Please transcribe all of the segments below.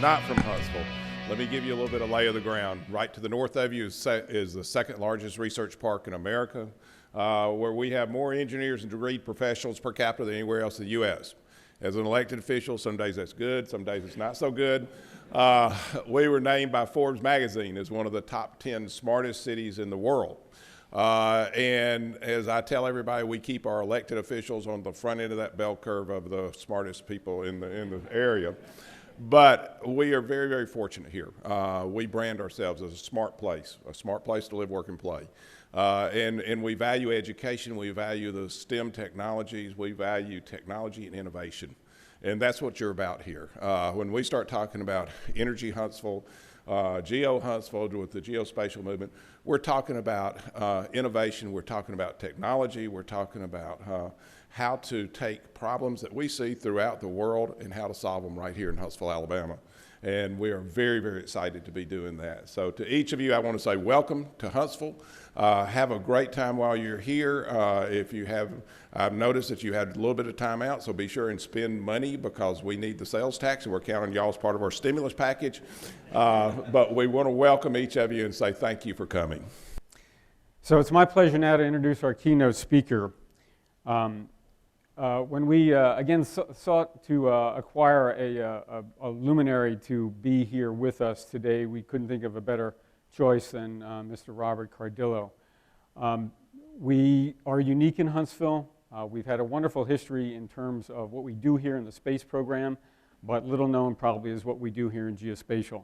not from Huntsville, let me give you a little bit of lay of the ground. Right to the north of you is the second largest research park in America, where we have more engineers and degree professionals per capita than anywhere else in the U.S. As an elected official, some days that's good, some days it's not so good. We were named by Forbes magazine as one of the top 10 smartest cities in the world. And as I tell everybody, we keep our elected officials on the front end of that bell curve of the smartest people in the area. But we are very, very fortunate here. We brand ourselves as a smart place to live, work, and play. And we value education, we value the STEM technologies, we value technology and innovation. And that's what you're about here. When we start talking about Energy Huntsville, Geo Huntsville with the Geospatial movement, we're talking about innovation, we're talking about technology, we're talking about how to take problems that we see throughout the world and how to solve them right here in Huntsville, Alabama. And we are very, very excited to be doing that. So to each of you, I want to say welcome to Huntsville. Have a great time while you're here. I've noticed that you had a little bit of time out, so be sure and spend money because we need the sales tax and we're counting y'all as part of our stimulus package. But we want to welcome each of you and say thank you for coming. So it's my pleasure now to introduce our keynote speaker. When we again sought to acquire a luminary to be here with us today, we couldn't think of a better choice than Mr. Robert Cardillo. We are unique in Huntsville. We've had a wonderful history in terms of what we do here in the space program, but little known probably is what we do here in Geospatial.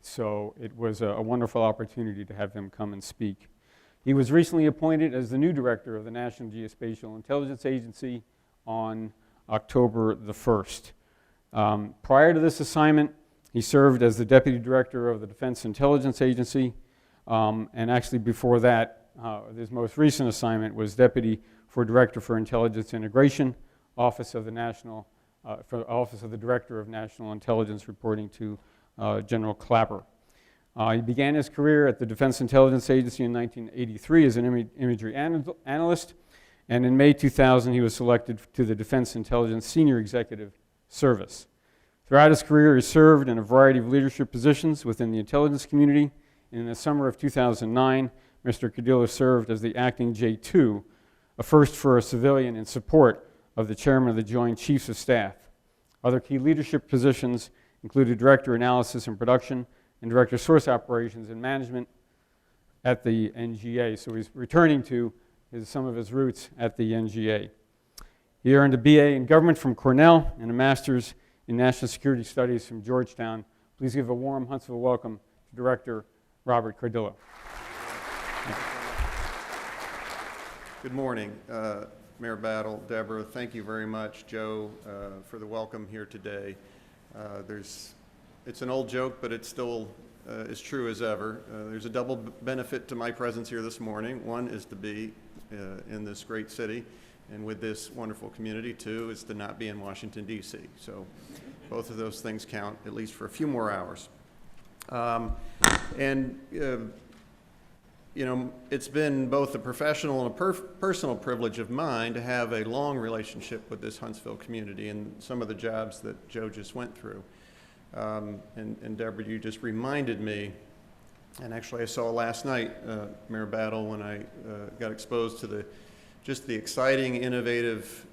So it was a wonderful opportunity to have him come and speak. He was recently appointed as the new director of the National Geospatial Intelligence Agency on October the 1st. Prior to this assignment, he served as the deputy director of the Defense Intelligence Agency, and actually before that, his most recent assignment was deputy for director for intelligence integration, office of the director of national intelligence, reporting to General Clapper. He began his career at the Defense Intelligence Agency in 1983 as an imagery analyst, and in May 2000 he was selected to the Defense Intelligence Senior Executive Service. Throughout his career he served in a variety of leadership positions within the intelligence community, and in the summer of 2009 Mr. Cardillo served as the acting J2, a first for a civilian in support of the chairman of the Joint Chiefs of Staff. Other key leadership positions included Director Analysis and Production and Director Source Operations and Management at the NGA. So he's returning to some of his roots at the NGA. He earned a BA in Government from Cornell and a Master's in National Security Studies from Georgetown. Please give a warm Huntsville welcome to Director Robert Cardillo. Good morning, Mayor Battle, Deborah. Thank you very much, Joe, for the welcome here today. It's an old joke, but it's still as true as ever. There's a double benefit to my presence here this morning. One is to be in this great city and with this wonderful community. Two is to not be in Washington, D.C. So both of those things count, at least for a few more hours. You know, it's been both a professional and a personal privilege of mine to have a long relationship with this Huntsville community and some of the jobs that Joe just went through. And Deborah, you just reminded me, and actually I saw last night, Mayor Battle, when I got exposed to the exciting, innovative,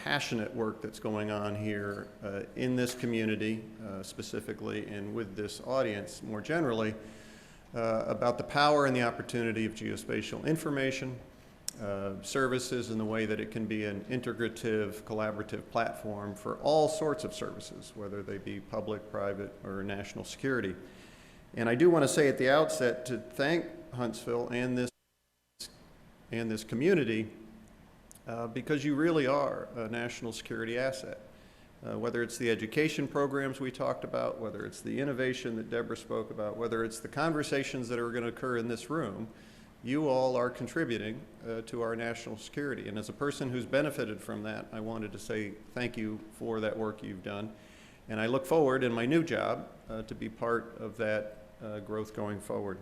passionate work that's going on here in this community specifically, and with this audience more generally, about the power and the opportunity of geospatial information, services, and the way that it can be an integrative, collaborative platform for all sorts of services, whether they be public, private, or national security. And I do want to say at the outset to thank Huntsville and this community because you really are a national security asset. Whether it's the education programs we talked about, whether it's the innovation that Deborah spoke about, whether it's the conversations that are going to occur in this room, you all are contributing to our national security. And as a person who's benefited from that, I wanted to say thank you for that work you've done. And I look forward in my new job to be part of that growth going forward.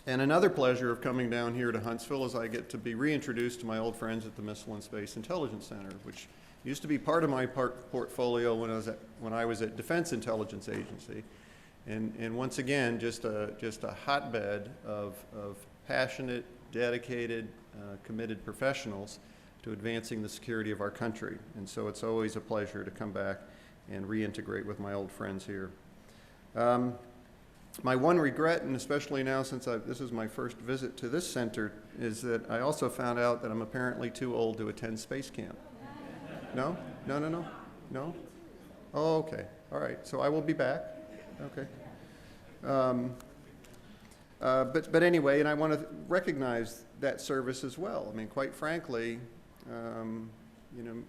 And another pleasure of coming down here to Huntsville is I get to be reintroduced to my old friends at the Missile and Space Intelligence Center, which Used to be part of my portfolio when I was at Defense Intelligence Agency. And once again, just a hotbed of passionate, dedicated, committed professionals to advancing the security of our country. And so it's always a pleasure to come back and reintegrate with my old friends here. My one regret, and especially now since this is my first visit to this center, is that I also found out that I'm apparently too old to attend space camp. No? No, no, no? No? Oh, okay. All right. So I will be back. Okay. But anyway, and I want to recognize that service as well. I mean, quite frankly, you know,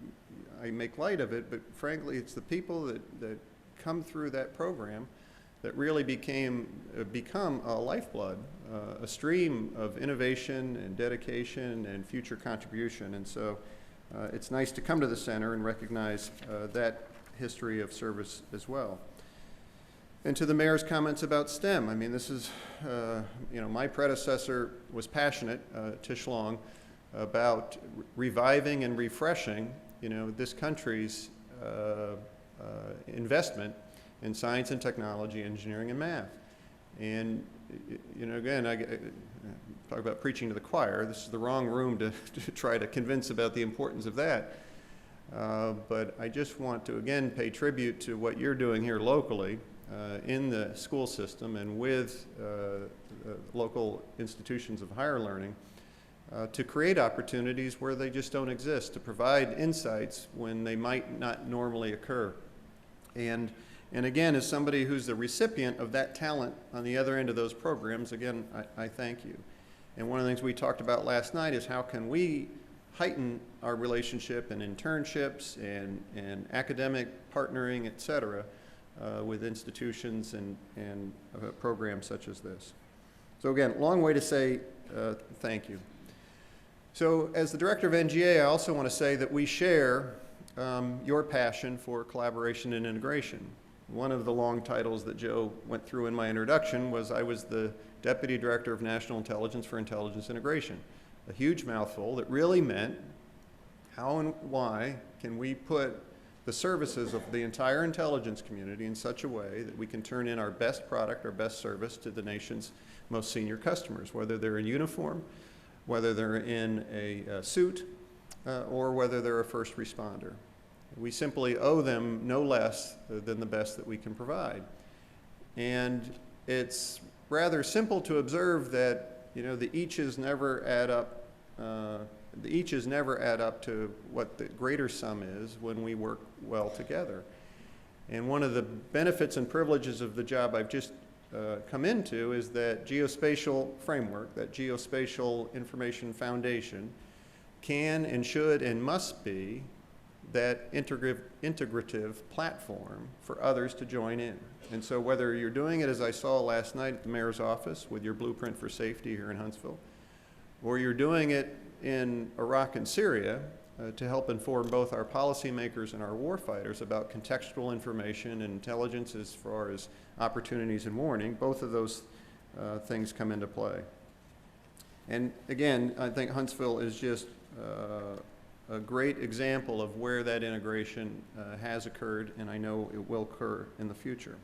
I make light of it, but frankly, it's the people that come through that program that really become a lifeblood, a stream of innovation and dedication and future contribution. And so it's nice to come to the center and recognize that history of service as well. And to the mayor's comments about STEM, I mean, this is, you know, my predecessor was passionate, Tish Long, about reviving and refreshing, you know, this country's investment in science and technology, engineering and math. And, you know, again, I talk about preaching to the choir. This is the wrong room to try to convince about the importance of that. But I just want to, again, pay tribute to what you're doing here locally in the school system and with local institutions of higher learning to create opportunities where they just don't exist, to provide insights when they might not normally occur. And again, as somebody who's the recipient of that talent on the other end of those programs, again, I thank you. And one of the things we talked about last night is how can we heighten our relationship and internships and academic partnering, et cetera, with institutions and programs such as this. So again, long way to say thank you. So as the director of NGA, I also want to say that we share your passion for collaboration and integration. One of the long titles that Joe went through in my introduction was I was the Deputy Director of National Intelligence for Intelligence Integration. A huge mouthful that really meant how and why can we put the services of the entire intelligence community in such a way that we can turn in our best product, our best service to the nation's most senior customers, whether they're in uniform, whether they're in a suit, or whether they're a first responder. We simply owe them no less than the best that we can provide. And it's rather simple to observe that, you know, the eaches never add up. The eaches never add up to what the greater sum is when we work well together. And one of the benefits and privileges of the job I've just come into is that geospatial framework, that geospatial information foundation, can and should and must be that integrative platform for others to join in. And so whether you're doing it, as I saw last night at the mayor's office with your blueprint for safety here in Huntsville, or you're doing it in Iraq and Syria to help inform both our policymakers and our warfighters about contextual information and intelligence as far as opportunities and warning, both of those things come into play. And again, I think Huntsville is just a great example of where that integration has occurred, and I know it will occur in the future.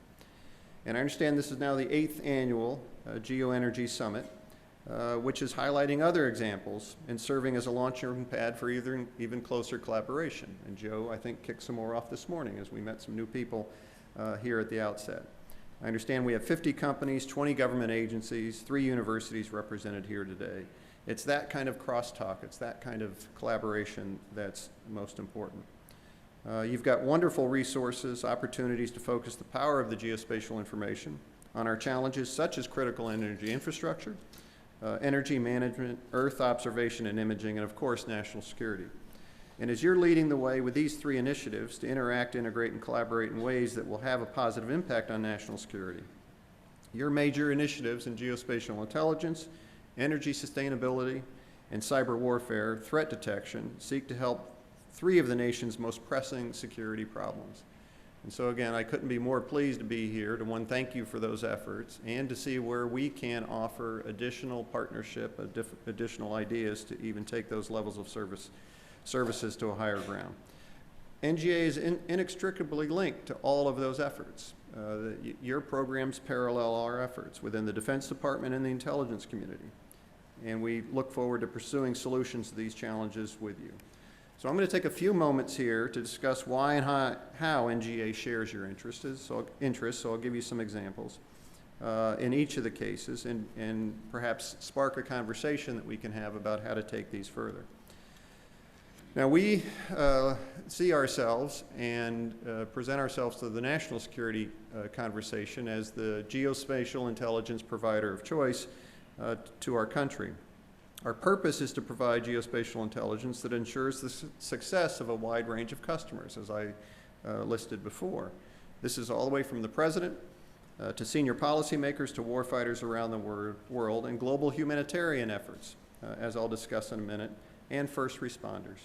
And I understand this is now the 8th annual GEO-Energy Summit, which is highlighting other examples and serving as a launching pad for even closer collaboration. And Joe, I think, kicked some more off this morning as we met some new people here at the outset. I understand we have 50 companies, 20 government agencies, 3 universities represented here today. It's that kind of crosstalk, it's that kind of collaboration that's most important. You've got wonderful resources, opportunities to focus the power of the geospatial information on our challenges such as critical energy infrastructure, energy management, Earth observation and imaging, and of course, national security. And as you're leading the way with these 3 initiatives to interact, integrate, and collaborate in ways that will have a positive impact on national security, your major initiatives in geospatial intelligence, energy sustainability, and cyber warfare threat detection seek to help 3 of the nation's most pressing security problems. And so again, I couldn't be more pleased to be here to, one, thank you for those efforts and to see where we can offer additional partnership, additional ideas to even take those levels of services to a higher ground. NGA is inextricably linked to all of those efforts. Your programs parallel our efforts within the Defense Department and the intelligence community. And we look forward to pursuing solutions to these challenges with you. So I'm going to take a few moments here to discuss why and how NGA shares your interests. So I'll give you some examples in each of the cases and perhaps spark a conversation that we can have about how to take these further. Now we see ourselves and present ourselves to the national security conversation as the geospatial intelligence provider of choice to our country. Our purpose is to provide geospatial intelligence that ensures the success of a wide range of customers, as I listed before. This is all the way from the president to senior policymakers to warfighters around the world and global humanitarian efforts, as I'll discuss in a minute, and first responders.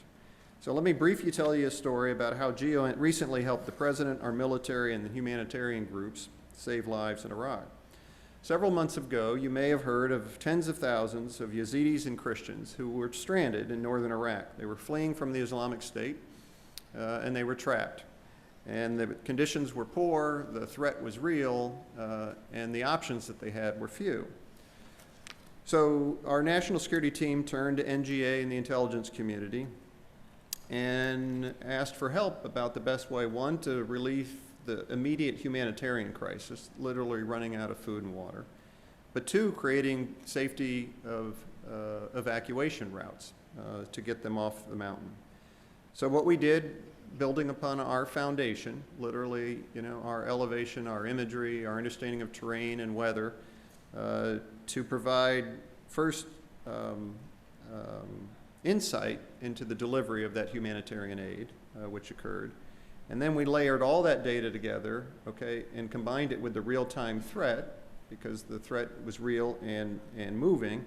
So let me briefly tell you a story about how GEOINT recently helped the president, our military, and the humanitarian groups save lives in Iraq. Several months ago, you may have heard of tens of thousands of Yazidis and Christians who were stranded in northern Iraq. They were fleeing from the Islamic State, and they were trapped. And the conditions were poor, the threat was real, and the options that they had were few. So our national security team turned to NGA and the intelligence community and asked for help about the best way, one, to relieve the immediate humanitarian crisis, literally running out of food and water, but two, creating safety of evacuation routes to get them off the mountain. So what we did, building upon our foundation, literally, our elevation, our imagery, our understanding of terrain and weather, to provide first insight into the delivery of that humanitarian aid, which occurred. And then we layered all that data together, okay, and combined it with the real-time threat, because the threat was real and moving,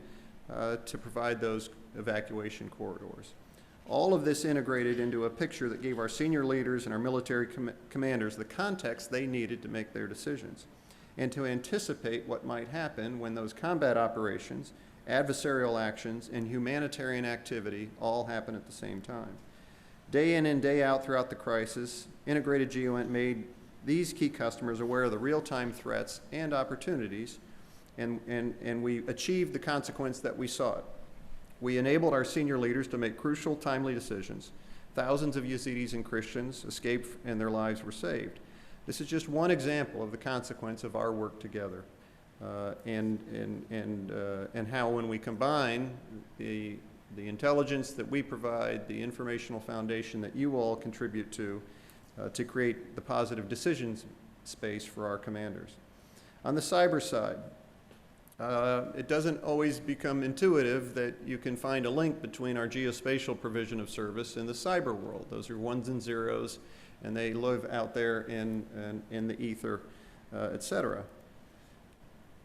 to provide those evacuation corridors. All of this integrated into a picture that gave our senior leaders and our military commanders the context they needed to make their decisions, and to anticipate what might happen when those combat operations, adversarial actions, and humanitarian activity all happen at the same time. Day in and day out throughout the crisis, integrated GEOINT made these key customers aware of the real-time threats and opportunities, and we achieved the consequence that we sought. We enabled our senior leaders to make crucial, timely decisions. Thousands of Yazidis and Christians escaped and their lives were saved. This is just one example of the consequence of our work together, and how when we combine the intelligence that we provide, the informational foundation that you all contribute to create the positive decisions space for our commanders. On the cyber side, it doesn't always become intuitive that you can find a link between our geospatial provision of service and the cyber world. Those are ones and zeros, and they live out there in the ether, et cetera.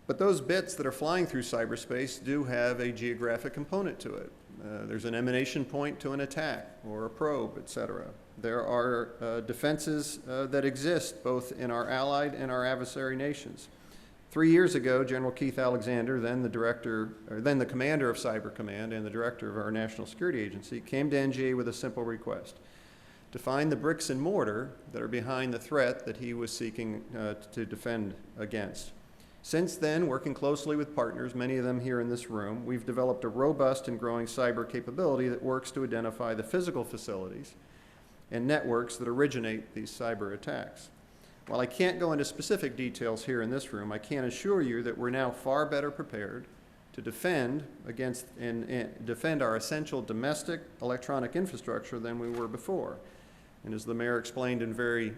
But those bits that are flying through cyberspace do have a geographic component to it. There's an emanation point to an attack or a probe, et cetera. There are defenses that exist both in our allied and our adversary nations. 3 years ago, General Keith Alexander, then the commander of Cyber Command and the director of our National Security Agency, came to NGA with a simple request: to find the bricks and mortar that are behind the threat that he was seeking to defend against. Since then, working closely with partners, many of them here in this room, we've developed a robust and growing cyber capability that works to identify the physical facilities and networks that originate these cyber attacks. While I can't go into specific details here in this room, I can assure you that we're now far better prepared to defend against and defend our essential domestic electronic infrastructure than we were before. And as the mayor explained in very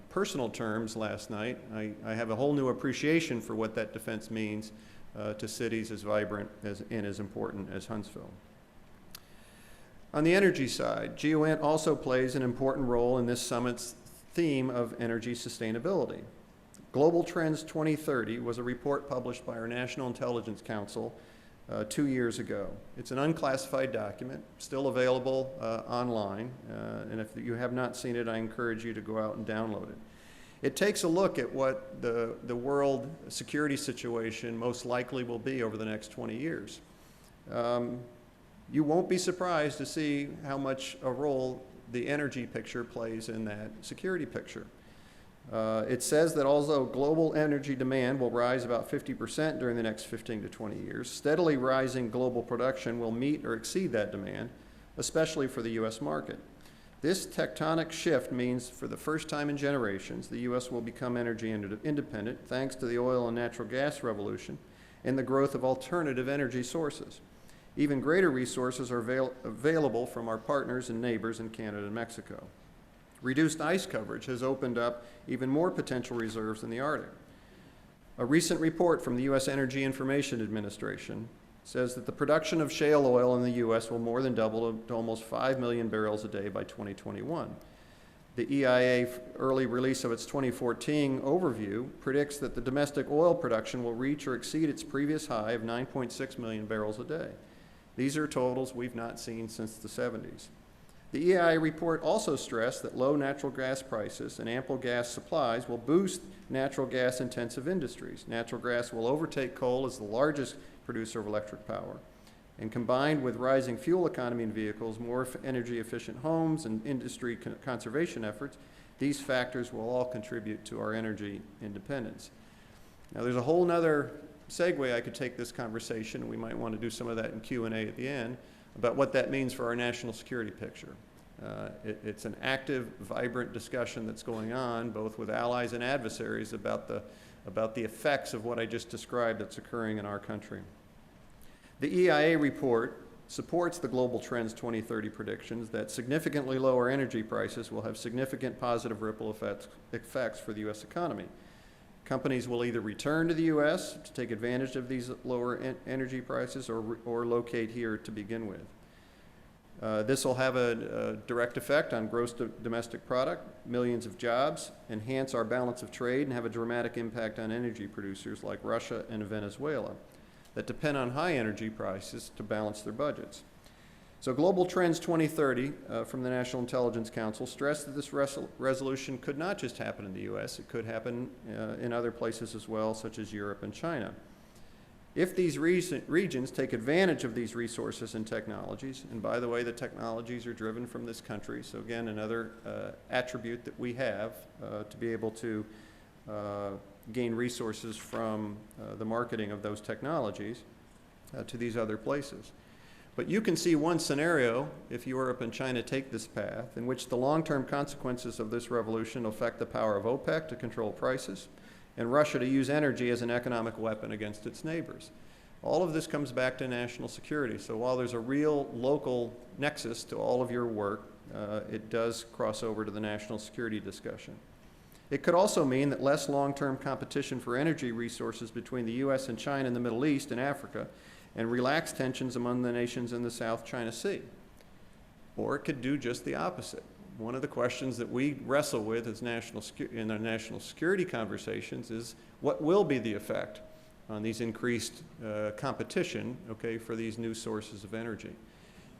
personal terms last night, I have a whole new appreciation for what that defense means to cities as vibrant and as important as Huntsville. On the energy side, GEOINT also plays an important role in this summit's theme of energy sustainability. Global Trends 2030 was a report published by our National Intelligence Council 2 years ago. It's an unclassified document, still available online, and if you have not seen it, I encourage you to go out and download it. It takes a look at what the world security situation most likely will be over the next 20 years. You won't be surprised to see how much a role the energy picture plays in that security picture. It says that although global energy demand will rise about 50% during the next 15 to 20 years, steadily rising global production will meet or exceed that demand, especially for the U.S. market. This tectonic shift means for the first time in generations, the U.S. will become energy independent thanks to the oil and natural gas revolution and the growth of alternative energy sources. Even greater resources are available from our partners and neighbors in Canada and Mexico. Reduced ice coverage has opened up even more potential reserves in the Arctic. A recent report from the U.S. Energy Information Administration says that the production of shale oil in the U.S. will more than double to almost 5 million barrels a day by 2021. The EIA early release of its 2014 overview predicts that the domestic oil production will reach or exceed its previous high of 9.6 million barrels a day. These are totals we've not seen since the 70s. The EIA report also stressed that low natural gas prices and ample gas supplies will boost natural gas intensive industries. Natural gas will overtake coal as the largest producer of electric power. And combined with rising fuel economy in vehicles, more energy efficient homes, and industry conservation efforts, these factors will all contribute to our energy independence. Now there's a whole nother segue I could take this conversation, and we might want to do some of that in Q&A at the end, about what that means for our national security picture. It's an active, vibrant discussion that's going on, both with allies and adversaries, about the effects of what I just described that's occurring in our country. The EIA report supports the Global Trends 2030 predictions that significantly lower energy prices will have significant positive ripple effects for the U.S. economy. Companies will either return to the U.S. to take advantage of these lower energy prices or locate here to begin with. This will have a direct effect on gross domestic product, millions of jobs, enhance our balance of trade, and have a dramatic impact on energy producers like Russia and Venezuela that depend on high energy prices to balance their budgets. So Global Trends 2030 from the National Intelligence Council stressed that this resolution could not just happen in the U.S., it could happen in other places as well, such as Europe and China. If these regions take advantage of these resources and technologies, and by the way, the technologies are driven from this country, so again, another attribute that we have to be able to gain resources from the marketing of those technologies to these other places. But you can see one scenario, if Europe and China take this path, in which the long-term consequences of this revolution affect the power of OPEC to control prices, and Russia to use energy as an economic weapon against its neighbors. All of this comes back to national security. So while there's a real local nexus to all of your work, it does cross over to the national security discussion. It could also mean that less long-term competition for energy resources between the U.S. and China in the Middle East and Africa, and relax tensions among the nations in the South China Sea. Or it could do just the opposite. One of the questions that we wrestle with as in our national security conversations is what will be the effect on these increased competition, okay, for these new sources of energy.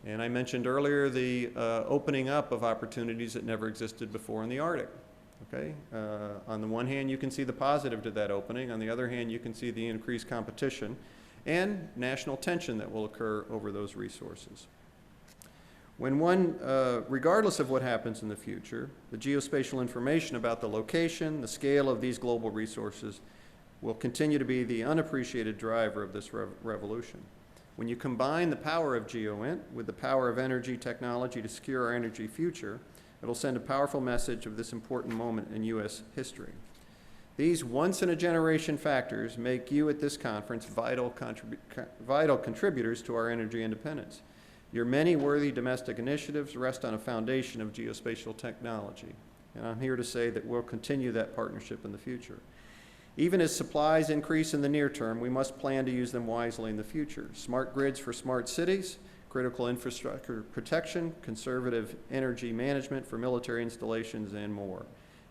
And I mentioned earlier the opening up of opportunities that never existed before in the Arctic. Okay? On the one hand, you can see the positive to that opening. On the other hand, you can see the increased competition and national tension that will occur over those resources. When regardless of what happens in the future, the geospatial information about the location, the scale of these global resources will continue to be the unappreciated driver of this revolution. When you combine the power of GEOINT with the power of energy technology to secure our energy future, it'll send a powerful message of this important moment in U.S. history. These once-in-a-generation factors make you at this conference vital contributors to our energy independence. Your many worthy domestic initiatives rest on a foundation of geospatial technology, and I'm here to say that we'll continue that partnership in the future. Even as supplies increase in the near term, we must plan to use them wisely in the future. Smart grids for smart cities, critical infrastructure protection, conservative energy management for military installations, and more.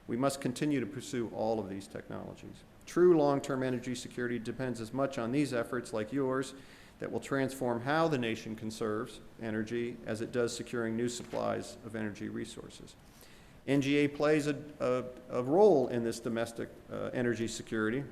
We must continue to pursue all of these technologies. True long-term energy security depends as much on these efforts like yours that will transform how the nation conserves energy as it does securing new supplies of energy resources. NGA plays a role in this domestic energy security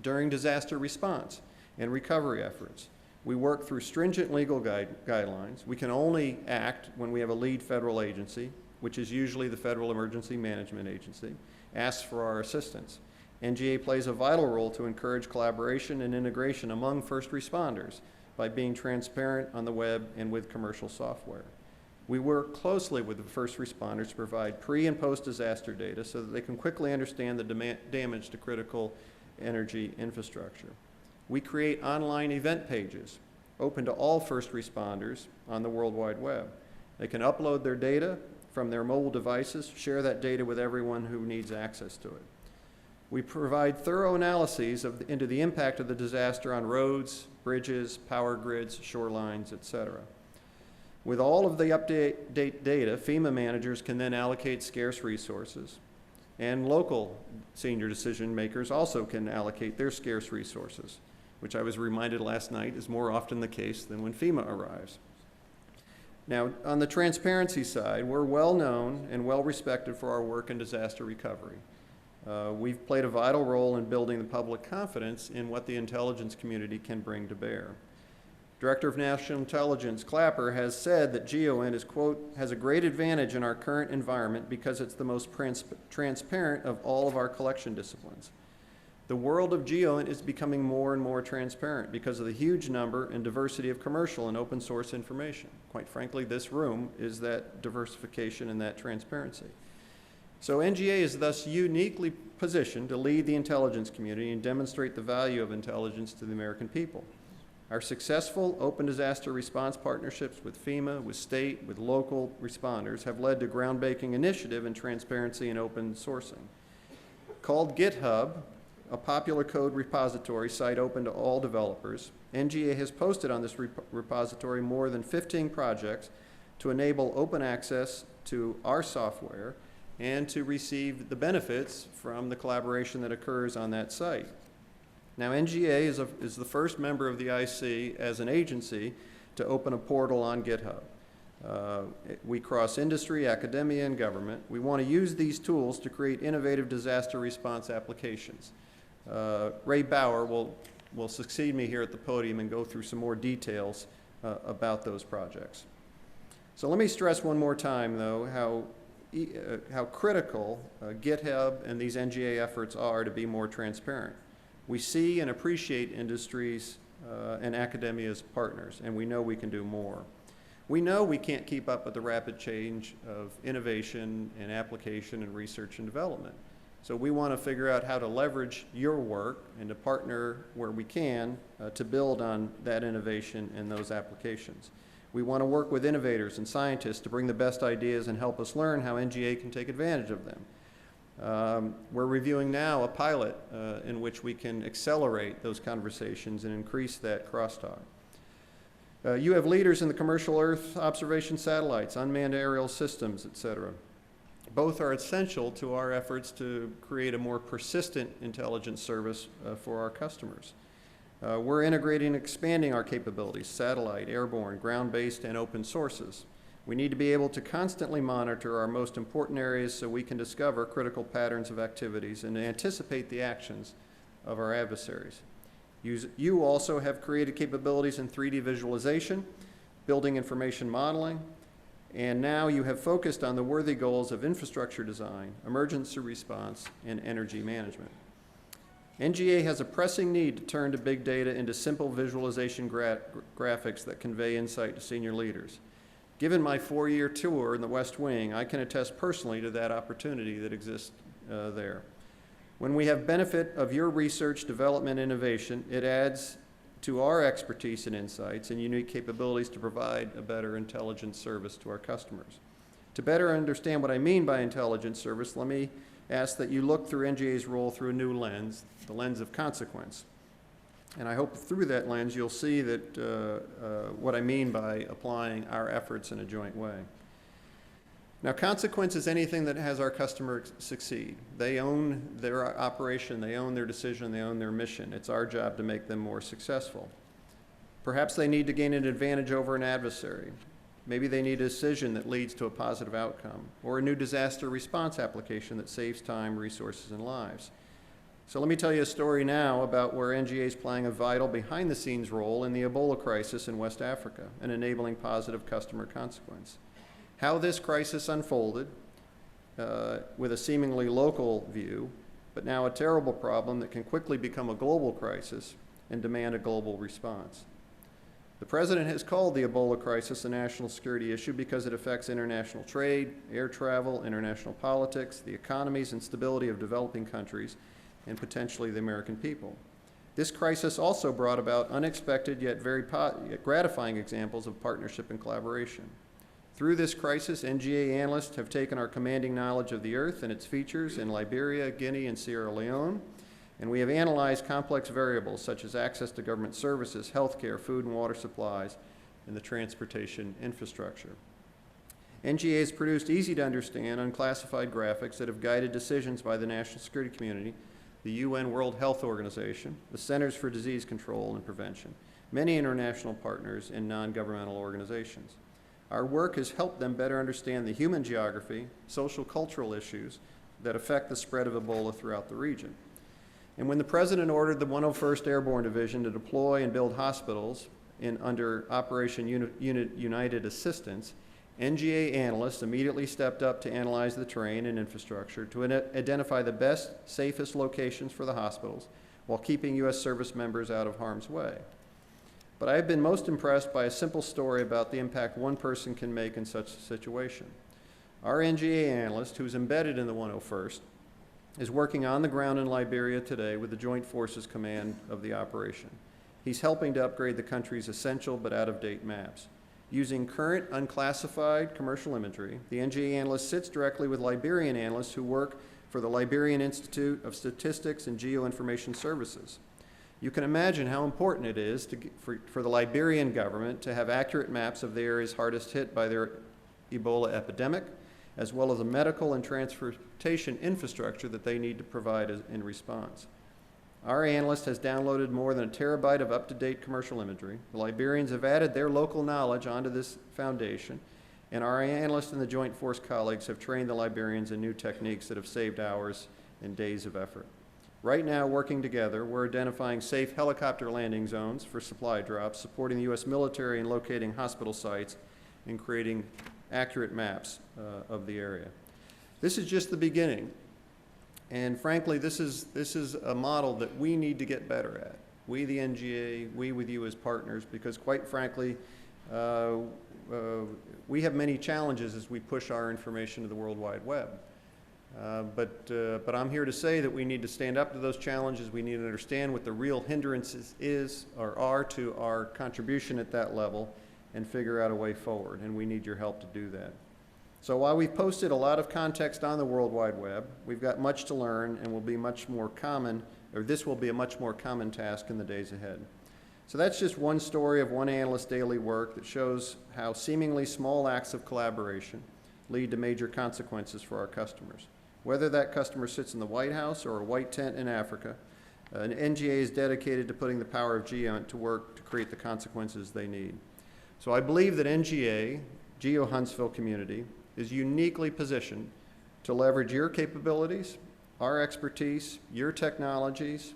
during disaster response and recovery efforts. We work through stringent legal guidelines. We can only act when we have a lead federal agency, which is usually the Federal Emergency Management Agency, asks for our assistance. NGA plays a vital role to encourage collaboration and integration among first responders by being transparent on the web and with commercial software. We work closely with the first responders to provide pre- and post-disaster data so that they can quickly understand the damage to critical energy infrastructure. We create online event pages open to all first responders on the World Wide Web. They can upload their data from their mobile devices, share that data with everyone who needs access to it. We provide thorough analyses into the impact of the disaster on roads, bridges, power grids, shorelines, etc. With all of the update data, FEMA managers can then allocate scarce resources, and local senior decision makers also can allocate their scarce resources, which I was reminded last night is more often the case than when FEMA arrives. Now, on the transparency side, we're well known and well respected for our work in disaster recovery. We've played a vital role in building the public confidence in what the intelligence community can bring to bear. Director of National Intelligence Clapper has said that GEOINT is, quote, has a great advantage in our current environment because it's the most transparent of all of our collection disciplines. The world of GEOINT is becoming more and more transparent because of the huge number and diversity of commercial and open source information. Quite frankly, this room is that diversification and that transparency. So NGA is thus uniquely positioned to lead the intelligence community and demonstrate the value of intelligence to the American people. Our successful open disaster response partnerships with FEMA, with state, with local responders have led to groundbreaking initiative in transparency and open sourcing. Called GitHub, a popular code repository site open to all developers, NGA has posted on this repository more than 15 projects to enable open access to our software and to receive the benefits from the collaboration that occurs on that site. Now, NGA is the first member of the IC as an agency to open a portal on GitHub. We cross industry, academia, and government. We want to use these tools to create innovative disaster response applications. Ray Bauer will succeed me here at the podium and go through some more details about those projects. So let me stress one more time, though, how critical GitHub and these NGA efforts are to be more transparent. We see and appreciate industries and academia as partners, and we know we can do more. We know we can't keep up with the rapid change of innovation and application and research and development. So we want to figure out how to leverage your work and to partner where we can to build on that innovation and those applications. We want to work with innovators and scientists to bring the best ideas and help us learn how NGA can take advantage of them. We're reviewing now a pilot in which we can accelerate those conversations and increase that crosstalk. You have leaders in the commercial Earth observation satellites, unmanned aerial systems, et cetera. Both are essential to our efforts to create a more persistent intelligence service for our customers. We're integrating and expanding our capabilities, satellite, airborne, ground-based, and open sources. We need to be able to constantly monitor our most important areas so we can discover critical patterns of activities and anticipate the actions of our adversaries. You also have created capabilities in 3D visualization, building information modeling, and now you have focused on the worthy goals of infrastructure design, emergency response, and energy management. NGA has a pressing need to turn to big data into simple visualization graphics that convey insight to senior leaders. Given my 4-year tour in the West Wing, I can attest personally to that opportunity that exists there. When we have benefit of your research, development, innovation, it adds to our expertise and insights and unique capabilities to provide a better intelligence service to our customers. To better understand what I mean by intelligence service, let me ask that you look through NGA's role through a new lens, the lens of consequence. And I hope through that lens you'll see that what I mean by applying our efforts in a joint way. Now, consequence is anything that has our customer succeed. They own their operation, they own their decision, they own their mission. It's our job to make them more successful. Perhaps they need to gain an advantage over an adversary. Maybe they need a decision that leads to a positive outcome, or a new disaster response application that saves time, resources, and lives. So let me tell you a story now about where NGA is playing a vital behind-the-scenes role in the Ebola crisis in West Africa and enabling positive customer consequence. How this crisis unfolded with a seemingly local view, but now a terrible problem that can quickly become a global crisis and demand a global response. The President has called the Ebola crisis a national security issue because it affects international trade, air travel, international politics, the economies and stability of developing countries, and potentially the American people. This crisis also brought about unexpected yet very gratifying examples of partnership and collaboration. Through this crisis, NGA analysts have taken our commanding knowledge of the Earth and its features in Liberia, Guinea, and Sierra Leone, and we have analyzed complex variables such as access to government services, healthcare, food and water supplies, and the transportation infrastructure. NGA has produced easy-to-understand, unclassified graphics that have guided decisions by the national security community, the UN World Health Organization, the Centers for Disease Control and Prevention, many international partners, and non-governmental organizations. Our work has helped them better understand the human geography, social cultural issues that affect the spread of Ebola throughout the region. And when the President ordered the 101st Airborne Division to deploy and build hospitals under Operation United Assistance, NGA analysts immediately stepped up to analyze the terrain and infrastructure to identify the best, safest locations for the hospitals while keeping U.S. service members out of harm's way. But I have been most impressed by a simple story about the impact one person can make in such a situation. Our NGA analyst, who's embedded in the 101st, is working on the ground in Liberia today with the Joint Forces Command of the operation. He's helping to upgrade the country's essential but out-of-date maps. Using current unclassified commercial imagery, the NGA analyst sits directly with Liberian analysts who work for the Liberian Institute of Statistics and Geoinformation Services. You can imagine how important it is for the Liberian government to have accurate maps of the areas hardest hit by their Ebola epidemic, as well as a medical and transportation infrastructure that they need to provide in response. Our analyst has downloaded more than 1 terabyte of up-to-date commercial imagery. The Liberians have added their local knowledge onto this foundation, and our analysts and the Joint Force colleagues have trained the Liberians in new techniques that have saved hours and days of effort. Right now, working together, we're identifying safe helicopter landing zones for supply drops, supporting the U.S. military in locating hospital sites, and creating accurate maps of the area. This is just the beginning. And frankly, this is a model that we need to get better at. We, the NGA, we with you as partners, because quite frankly, we have many challenges as we push our information to the World Wide Web. But I'm here to say that we need to stand up to those challenges. We need to understand what the real hindrances are to our contribution at that level and figure out a way forward, and we need your help to do that. So while we've posted a lot of context on the World Wide Web, we've got much to learn and will be much more common, or this will be a much more common task in the days ahead. So that's just one story of one Analyst Daily work that shows how seemingly small acts of collaboration lead to major consequences for our customers. Whether that customer sits in the White House or a white tent in Africa, an NGA is dedicated to putting the power of GEOINT to work to create the consequences they need. So I believe that NGA, Geo-Huntsville community, is uniquely positioned to leverage your capabilities, our expertise, your technologies,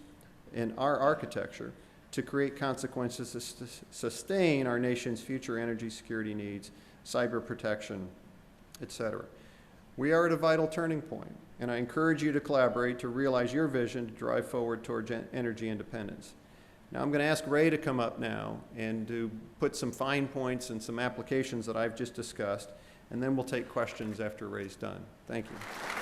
and our architecture to create consequences to sustain our nation's future energy security needs, cyber protection, etc. We are at a vital turning point, and I encourage you to collaborate to realize your vision to drive forward toward energy independence. Now I'm going to ask Ray to come up now and to put some fine points and some applications that I've just discussed, and then we'll take questions after Ray's done. Thank you.